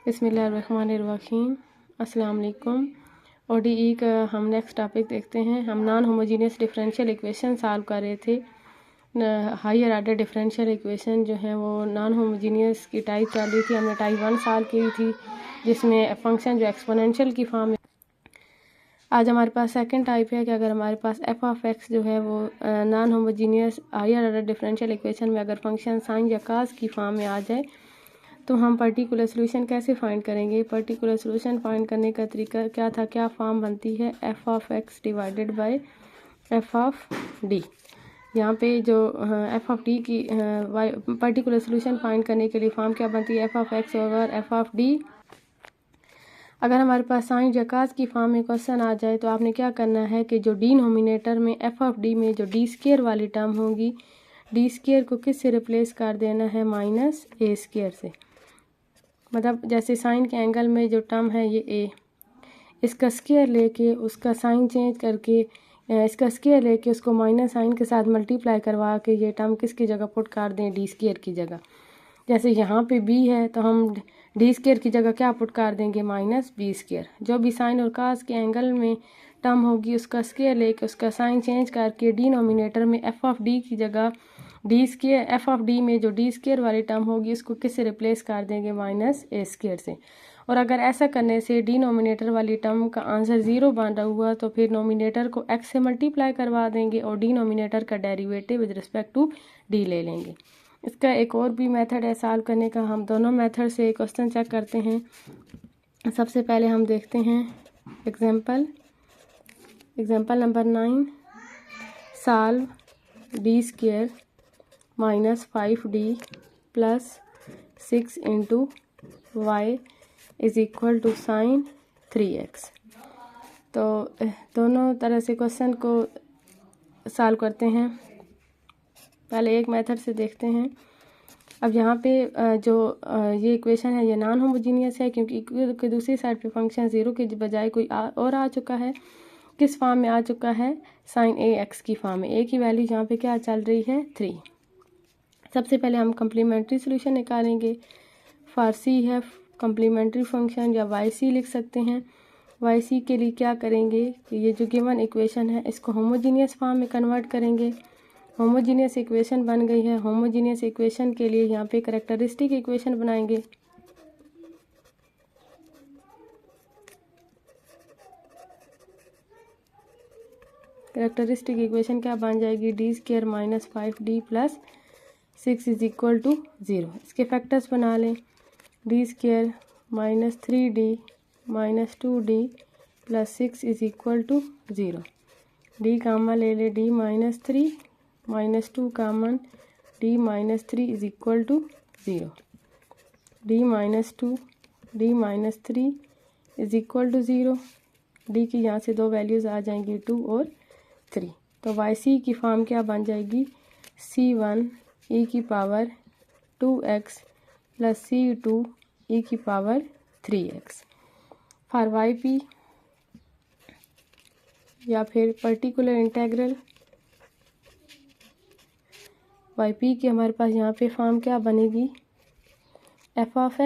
बिस्मिल्लाहिर्रहमानिर्रहीम। अस्सलाम वालेकुम। ODE का हम नेक्स्ट टॉपिक देखते हैं। हम non homogeneous differential equation solve कर रहे थे। हायर ऑर्डर डिफरेंशियल इक्वेशन जो है वो नॉन होमोजीनियस की टाइप चल रही थी। हमने टाइप 1 सॉल्व की थी जिसमें फंक्शन जो एक्सपोनेंशियल की फॉर्म में। आज हमारे पास सेकंड टाइप है कि अगर हमारे पास एफ ऑफ एक्स जो है वो non homogeneous higher order differential equation में अगर फंक्शन साइन या कास की फॉर्म में आ जाए तो हम पर्टिकुलर सोल्यूशन कैसे फाइंड करेंगे। पर्टिकुलर सोल्यूशन फाइंड करने का तरीका क्या था, क्या फॉर्म बनती है F of x divided by F of D. यहाँ पे जो एफ ऑफ डी की पर्टिकुलर सोल्यूशन फाइंड करने के लिए फॉर्म क्या बनती है, F of x over F of D. अगर हमारे पास साइन या कास की फॉर्म में क्वेश्चन आ जाए तो आपने क्या करना है कि जो डिनोमिनेटर में एफ ऑफ डी में जो डी स्क्वायर वाली टर्म होगी, डी स्क्वायर को किस से रिप्लेस कर देना है, माइनस ए स्क्वायर से। मतलब जैसे साइन के एंगल में जो टर्म है ये ए, इसका स्क्वायर लेके उसका साइन चेंज करके इसका स्क्वायर लेके उसको माइनस साइन के साथ मल्टीप्लाई करवा के ये टर्म किसकी जगह पुट कर दें, डी स्क्वायर की जगह। जैसे यहाँ पे बी है तो हम डी स्क्वायर की जगह क्या पुट कर देंगे, माइनस बी स्क्वायर। जो भी साइन और कास के एंगल में टर्म होगी उसका स्क्वायर लेके उसका साइन चेंज करके डिनोमिनेटर में एफ ऑफ डी की जगह D square, F of D में जो डी स्क्वायर वाली टर्म होगी उसको किससे रिप्लेस कर देंगे, माइनस ए स्क्वायर से। और अगर ऐसा करने से डिनोमिनेटर वाली टर्म का आंसर 0 बन रहा हुआ तो फिर नोमिनेटर को x से मल्टीप्लाई करवा देंगे और डिनोमिनेटर का derivative with respect to D ले लेंगे। इसका एक और भी मेथड है सॉल्व करने का। हम दोनों मेथड से क्वेश्चन चेक करते हैं। सबसे पहले हम देखते हैं example number 9। Solve D square minus 5d plus 6 into y is equal to sine 3x। तो दोनों तरह से क्वेश्चन को सॉल्व करते हैं। पहले एक मेथड से देखते हैं। अब यहाँ पे जो ये इक्वेशन है ये नॉन होमोजीनियस है क्योंकि इक्वल के दूसरी साइड पे फंक्शन 0 के बजाय कोई और आ चुका है। किस फॉर्म में आ चुका है, साइन ए एक्स की फॉर्म में। ए की वैल्यू यहाँ पे क्या चल रही है, 3। सबसे पहले हम कम्प्लीमेंट्री सोल्यूशन निकालेंगे। फॉर सी है कम्प्लीमेंट्री फंक्शन या वाई सी लिख सकते हैं। वाई सी के लिए क्या करेंगे कि ये जो गिवन इक्वेशन है इसको होमोजीनियस फॉर्म में कन्वर्ट करेंगे। होमोजीनियस इक्वेशन बन गई है। होमोजीनियस इक्वेशन के लिए यहाँ पे कैरेक्टरिस्टिक इक्वेशन बनाएंगे। कैरेक्टरिस्टिक इक्वेशन क्या बन जाएगी, d square minus 5d plus 6 is equal to 0। इसके फैक्टर्स बना लें। D square minus 3d minus 2d plus 6 is equal to 0। D common ले ले, d minus 3 minus 2 common, d minus 3 is equal to 0। d minus 2 d minus 3 is equal to 0। d की यहाँ से दो values आ जाएंगी 2 और 3। तो वाई सी की फॉर्म क्या बन जाएगी, c1 e की power 2x plus c2 e की power 3x। For Y P या फिर पर्टिकुलर इंटेग्रल वाई पी की हमारे पास यहाँ पे फॉर्म क्या बनेगी, एफ ऑफ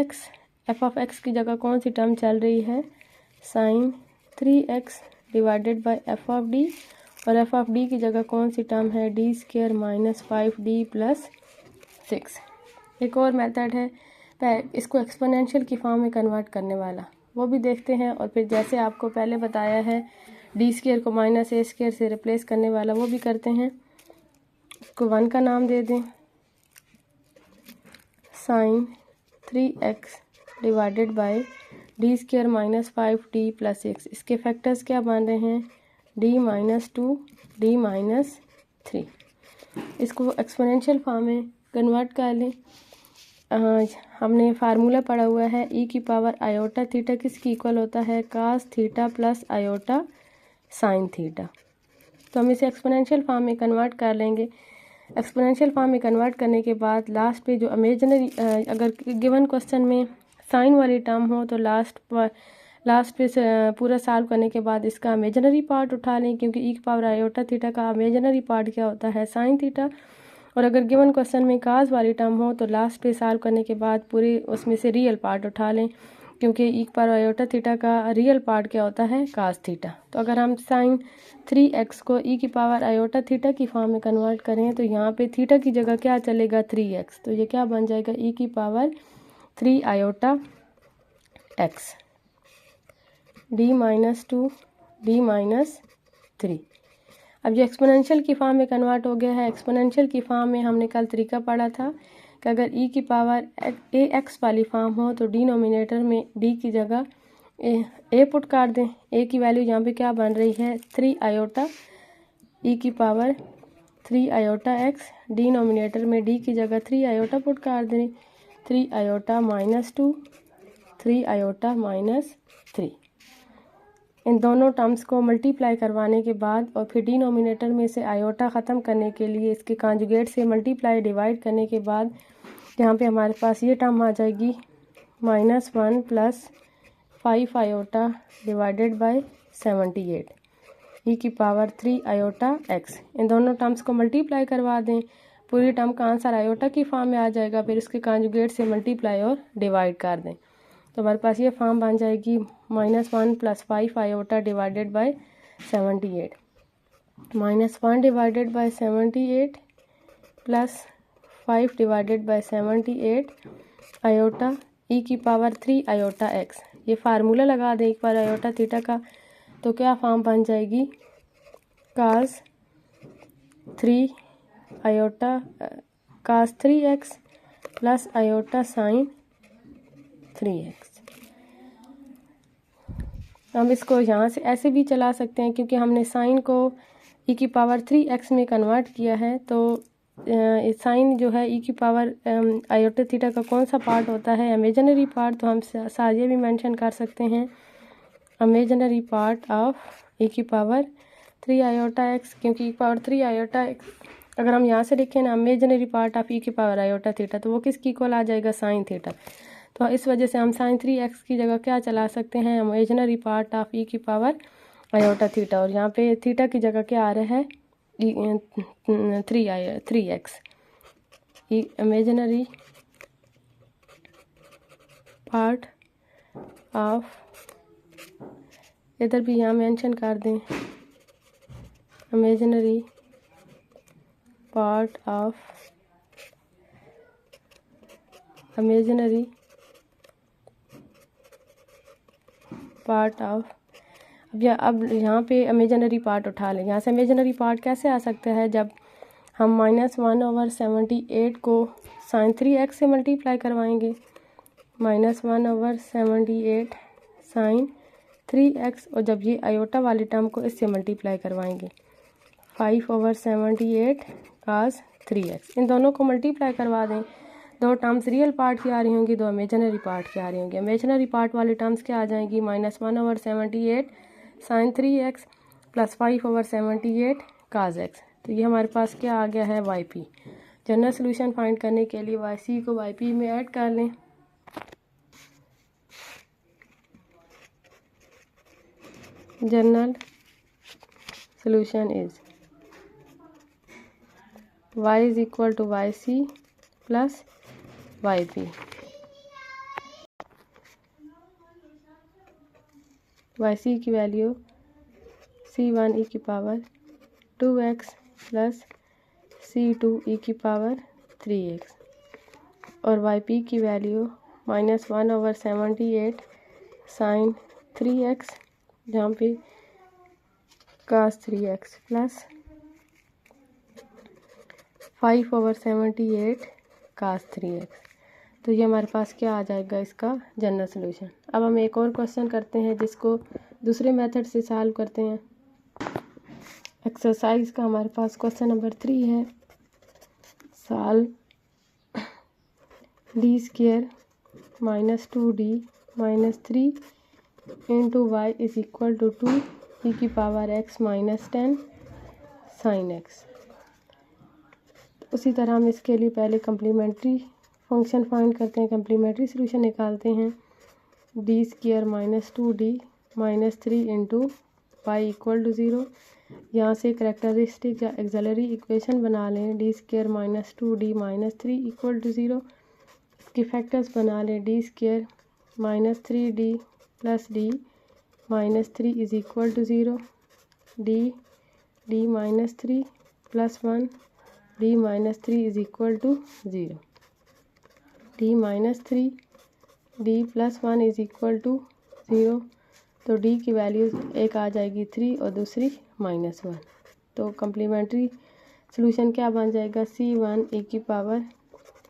एक्स की जगह कौन सी टर्म चल रही है, sine 3x divided by F of D. और एफ ऑफ डी की जगह कौन सी टर्म है, D square minus 5d plus 6। एक और मेथड है इसको एक्सपोनेंशियल की फॉर्म में कन्वर्ट करने वाला, वो भी देखते हैं। और फिर जैसे आपको पहले बताया है डी स्क्वायर को माइनस ए स्क्वायर से रिप्लेस करने वाला, वो भी करते हैं। इसको 1 का नाम दे दें, sine 3x divided by D square minus 5d plus 6। इसके फैक्टर्स क्या बन रहे हैं, d माइनस 2 d माइनस 3। इसको एक्सपोनेंशियल फॉर्म में कन्वर्ट कर लें। हमने फार्मूला पढ़ा हुआ है e की पावर आयोटा थीटा किसकी इक्वल होता है, cos theta plus iota sine theta. तो हम इसे एक्सपोनेंशियल फॉर्म में कन्वर्ट कर लेंगे। एक्सपोनेंशियल फॉर्म में कन्वर्ट करने के बाद लास्ट पे जो इमेजिनरी, अगर गिवन क्वेश्चन में साइन वाली टर्म हो तो लास्ट पे पूरा सॉल्व करने के बाद इसका इमेजिनरी पार्ट उठा लें, क्योंकि ई की पावर आयोटा थीटा का इमेजिनरी पार्ट क्या होता है, साइन थीटा। और अगर गिवन क्वेश्चन में कास वाली टर्म हो तो लास्ट पे सॉल्व करने के बाद पूरे उसमें से रियल पार्ट उठा लें। क्योंकि ई की पावर आयोटा थीटा का रियल पार्ट क्या होता है, कास थीटा। तो अगर हम साइन 3x को ई की पावर आयोटा थीटा की फॉर्म में कन्वर्ट करें तो यहाँ पे थीटा की जगह क्या चलेगा, 3x। तो ये क्या बन जाएगा, ई की power 3 iota x d-2 d-3। अब ये एक्सपोनेंशियल की फॉर्म में कन्वर्ट हो गया है। एक्सपोनेंशियल की फॉर्म में हमने कल तरीका पढ़ा था कि अगर ई की पावर ax वाली फॉर्म हो तो डिनोमिनेटर में d की जगह a पुट कर दें। a की वैल्यू यहाँ पे क्या बन रही है, 3 आयोटा ई की पावर 3 आयोटा x, डिनोमिनेटर में d की जगह 3 आयोटा पुट कर दें, 3 आयोटा -2 3 आयोटा -3। इन दोनों टर्म्स को मल्टीप्लाई करवाने के बाद और फिर डिनोमिनेटर में से आयोटा ख़त्म करने के लिए इसके कॉन्जुगेट से मल्टीप्लाई डिवाइड करने के बाद यहाँ पे हमारे पास ये टर्म आ जाएगी -1 + 5 आयोटा डिवाइडेड बाय 78 ई की पावर 3 आयोटा x। इन दोनों टर्म्स को मल्टीप्लाई करवा दें, पूरी टर्म का आंसर आयोटा की फॉर्म में आ जाएगा। फिर इसके कॉन्जुगेट से मल्टीप्लाई और डिवाइड कर दें तो हमारे पास ये फॉर्म बन जाएगी -1 + 5 iota divided by 78 -1 divided by 78 + 5 divided by 78 iota e की पावर 3 आयोटा x। ये फार्मूला लगा दें एक बार आयोटा थीटा का, तो क्या फॉर्म बन जाएगी, cos 3x + iota sin 3x। हम इसको यहाँ से ऐसे भी चला सकते हैं क्योंकि हमने साइन को ई की पावर 3x में कन्वर्ट किया है। तो साइन जो है ई की पावर आयोटा थीटा का कौन सा पार्ट होता है, इमेजिनरी पार्ट। तो हम साथ ये भी मेंशन कर सकते हैं इमेजिनरी पार्ट ऑफ ई की पावर 3 आयोटा x, क्योंकि ई की पावर 3 आयोटा x अगर हम यहाँ से लिखें ना इमेजिनरी पार्ट ऑफ ई की पावर आयोटा थीटा तो वो किसकी इक्वल आ जाएगा, साइन थीटा। तो इस वजह से हम साइन 3x की जगह क्या चला सकते हैं, इमेजिनरी पार्ट ऑफ ई की पावर आयोटा थीटा। और यहाँ पे थीटा की जगह क्या आ रहा है, 3x इमेजिनरी पार्ट ऑफ, इधर भी यहाँ मेंशन कर दें imaginary part of imaginary part of. अब यहाँ पे इमेजिनरी पार्ट उठा लें। यहाँ से इमेजिनरी पार्ट कैसे आ सकता है, जब हम -1/78 को साइन 3x से मल्टीप्लाई करवाएंगे, -1/78 साइन 3x, और जब ये आयोटा वाली टर्म को इससे मल्टीप्लाई करवाएंगे 5/78 cos 3x। इन दोनों को मल्टीप्लाई करवा दें, दो टर्म्स रियल पार्ट की आ रही होंगी, दो इमेजिनरी पार्ट की आ रही होंगी। इमेजिनरी पार्ट वाली टर्म्स क्या आ जाएंगी, -1/78 साइन 3x + 5/78 cos x। तो ये हमारे पास क्या आ गया है, yp। जनरल सोल्यूशन फाइंड करने के लिए yc को yp में ऐड कर लें। General solution is y = yc + yp। yc की वैल्यू c1 e की पावर 2x + c2 e की पावर 3x, और yp की वैल्यू -1/78 साइन 3x, जहाँ पे cos 3x + 5/78 cos 3x। तो ये हमारे पास क्या आ जाएगा, इसका जनरल सोल्यूशन। अब हम एक और क्वेश्चन करते हैं जिसको दूसरे मेथड से सॉल्व करते हैं। एक्सरसाइज का हमारे पास क्वेश्चन नंबर 3 है, solve d² - 2d - 3 × y = 2 e की पावर x - 10 sin x। उसी तरह हम इसके लिए पहले कम्प्लीमेंट्री फंक्शन फाइंड करते हैं, कम्प्लीमेंट्री सोल्यूशन निकालते हैं। d² - 2d - 3 × y = 0। यहाँ से करैक्टरिस्टिक या एक्सिलरी इक्वेशन बना लें, d² - 2d - 3 = 0। इसके फैक्टर्स बना लें, d² minus 3d plus d minus 3 is equal to 0, d minus 3 plus 1 d minus 3 is equal to 0, d minus 3 d plus 1 is equal to 0, तो d की value एक आ जाएगी 3 और दूसरी -1। तो कम्प्लीमेंट्री सॉल्यूशन क्या बन जाएगा, c1 e की power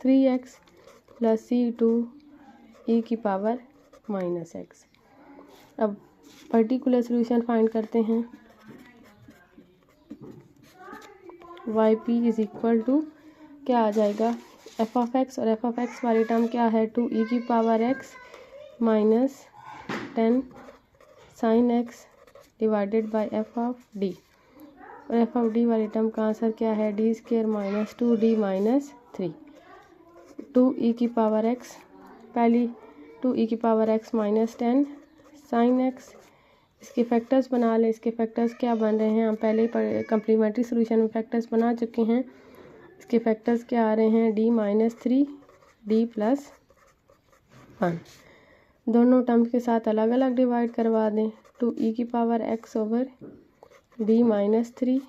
3x plus c2 e की पावर -x। अब पर्टिकुलर सॉल्यूशन फाइंड करते हैं। yp इज इक्वल टू क्या आ जाएगा, f ऑफ x, और f ऑफ x वाली टर्म क्या है 2e की power x minus 10 sin x divided bye f of d, और f ऑफ d वाली टर्म का आंसर क्या है d square minus 2d minus 3, 2e की पावर x, पहली 2e की power x minus 10 sin x, इसके फैक्टर्स बना लें। इसके फैक्टर्स क्या बन रहे हैं, हम पहले ही कम्प्लीमेंट्री सॉल्यूशन में फैक्टर्स बना चुके हैं। इसके फैक्टर्स क्या आ रहे हैं, d माइनस 3 d प्लस 1, दोनों टर्म्स के साथ अलग अलग डिवाइड करवा दें। 2e की power x over d minus 3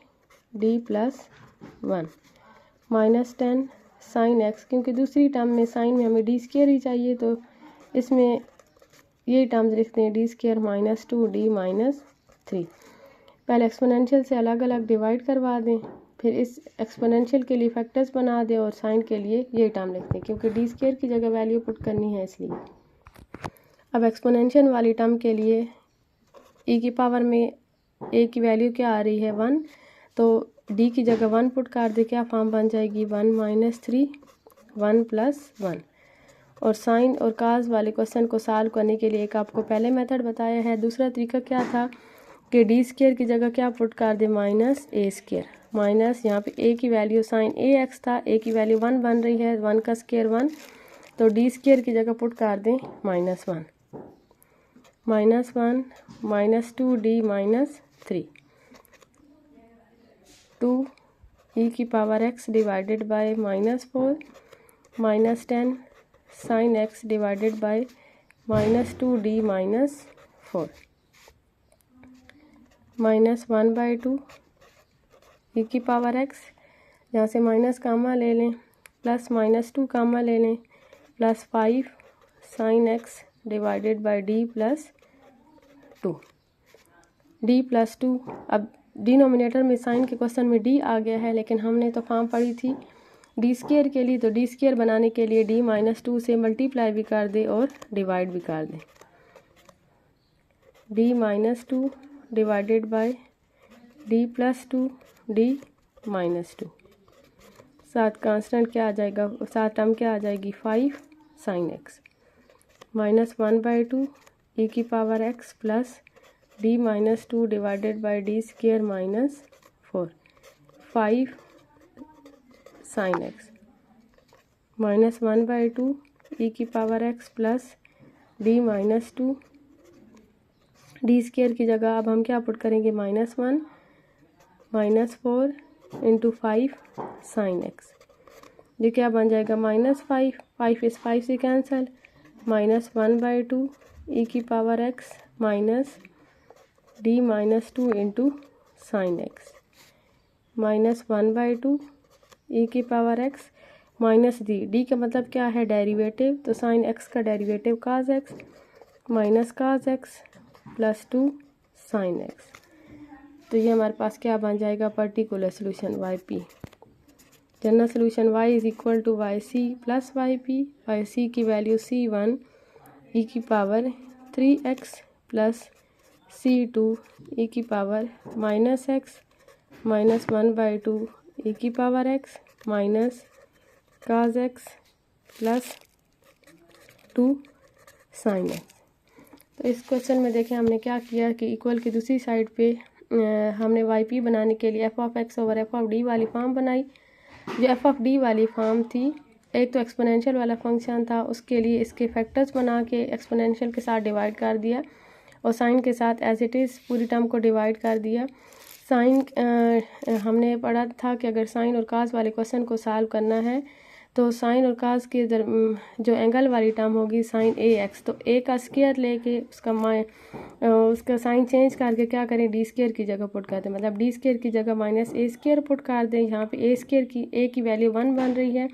d plus 1 minus 10 sine x, क्योंकि दूसरी टर्म में साइन में हमें d स्क्वायर ही चाहिए, तो इसमें ये टर्म्स लिखते हैं d square minus 2d minus 3। पहले एक्सपोनेंशियल से अलग अलग डिवाइड करवा दें, फिर इस एक्सपोनेंशियल के लिए फैक्टर्स बना दें और साइन के लिए ये टर्म लिखते हैं, क्योंकि d स्क्वायर की जगह वैल्यू पुट करनी है इसलिए। अब एक्सपोनेंशियल वाली टर्म के लिए e की पावर में a की वैल्यू क्या आ रही है 1, तो d की जगह 1 पुट कर दे, क्या फॉर्म बन जाएगी 1 माइनस 3 1 प्लस 1। और साइन और काज वाले क्वेश्चन को सॉल्व करने के लिए एक आपको पहले मेथड बताया है। दूसरा तरीका क्या था कि डी स्क्वायर की जगह क्या पुट कर दे माइनस ए स्क्वायर, माइनस यहाँ पे a की वैल्यू साइन ए एक्स था, a की वैल्यू 1 बन रही है, 1 का स्क्वायर 1, तो डी स्क्वायर की जगह पुट कर दें -1, -1 माइनस 2d माइनस 3, 2e की power x divided by -4 minus 10 sine x divided by -2d minus 4, -1/2 e की पावर x, यहाँ से माइनस कामा ले लें, प्लस -2 कामा ले लें, plus 5 sine x divided by d plus 2, d plus 2। अब डिनोमिनेटर में साइन के क्वेश्चन में d आ गया है, लेकिन हमने तो फॉर्म पढ़ी थी डी स्क्वायर के लिए, तो डी स्क्वायर बनाने के लिए d माइनस 2 से मल्टीप्लाई भी कर दे और डिवाइड भी कर दें, d minus 2 divided by d plus 2 d minus 2, साथ कांस्टेंट क्या आ जाएगा, साथ टर्म क्या आ जाएगी 5 साइन x, -1/2 e की power x plus d minus 2 divided by d square minus 4, 5 sine x, -1/2 e की power x plus d minus 2, D square की जगह अब हम क्या पुट करेंगे -1 -4 इंटू 5 साइन x, ये क्या बन जाएगा -5, 5 इस 5 से कैंसिल, -1/2 e की power x minus d minus 2 into sine x, -1/2 e की पावर x माइनस d का मतलब क्या है डेरिवेटिव, तो साइन x का derivative cos x minus cos x plus 2 sine x, तो ये हमारे पास क्या बन जाएगा particular solution yp। General solution y is equal to yc plus yp, yc की वैल्यू c1 e की power 3x plus c2 e की पावर -x -1/2 e की power x minus cos x plus 2 sine x। तो इस question में देखें हमने क्या किया कि इक्वल की दूसरी साइड पे हमने yp बनाने के लिए f of x over f of d वाली फॉर्म बनाई। जो f ऑफ d वाली फॉर्म थी, एक तो एक्सपोनेंशियल वाला फंक्शन था, उसके लिए इसके फैक्टर्स बना के एक्सपोनेंशियल के साथ डिवाइड कर दिया और साइन के साथ एज इट इज़ पूरी टर्म को डिवाइड कर दिया। साइन हमने पढ़ा था कि अगर साइन और काज वाले क्वेश्चन को सॉल्व करना है तो साइन और कास के जो एंगल वाली टर्म होगी साइन ए एक्स, तो ए का स्क्वायर लेके उसका साइन चेंज करके क्या करें, डी स्क्वायर की जगह पुट कर दें, मतलब डी स्क्वायर की जगह माइनस ए स्क्वायर पुट कर दें। यहाँ पे ए स्क्वायर की ए की वैल्यू 1 बन रही है,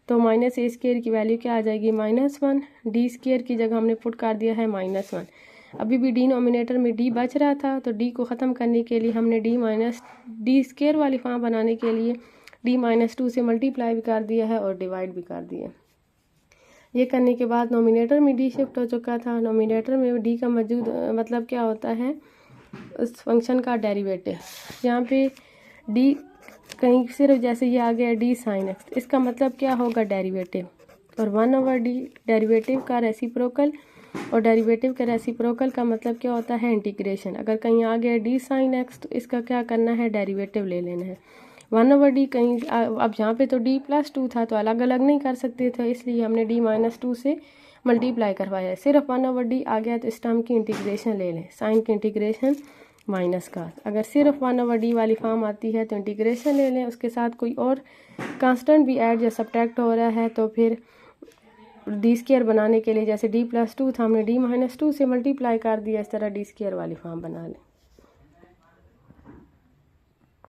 तो माइनस ए स्क्वायर की वैल्यू क्या आ जाएगी, -1। डी स्क्वायर की जगह हमने पुट कर दिया है -1। अभी भी डिनोमिनेटर में डी बच रहा था, तो डी को ख़त्म करने के लिए हमने डी स्क्वायर वाली फॉर्म बनाने के लिए d-2 से मल्टीप्लाई भी कर दिया है और डिवाइड भी कर दिया। ये करने के बाद नोमिनेटर में डी शिफ्ट हो चुका था। नोमिनेटर में डी का मौजूद मतलब क्या होता है, उस फंक्शन का डेरिवेटिव। यहाँ पे डी कहीं सिर्फ जैसे ये आ गया डी साइन एक्स, इसका मतलब क्या होगा, डेरिवेटिव, और 1/d डेरिवेटिव का रेसिप्रोकल, और डेरिवेटिव के रेसिप्रोकल का मतलब क्या होता है, इंटीग्रेशन। अगर कहीं आ गया डी साइन एक्स, तो इसका क्या करना है, डेरिवेटिव ले लेना है। 1/d कहीं अब यहाँ पे तो d+2 था, तो अलग अलग नहीं कर सकते थे, इसलिए हमने d-2 से मल्टीप्लाई करवाया है। सिर्फ 1/d आ गया तो इस टर्म की इंटीग्रेशन ले लें, साइन की इंटीग्रेशन माइनस का। अगर सिर्फ 1/d वाली फॉर्म आती है तो इंटीग्रेशन ले लें, उसके साथ कोई और कांस्टेंट भी ऐड या सब्ट्रैक्ट हो रहा है, तो फिर डी स्क्वायर बनाने के लिए जैसे d+2 था, हमने d-2 से मल्टीप्लाई कर दिया, इस तरह डी स्क्वायर वाली फॉर्म बना लें।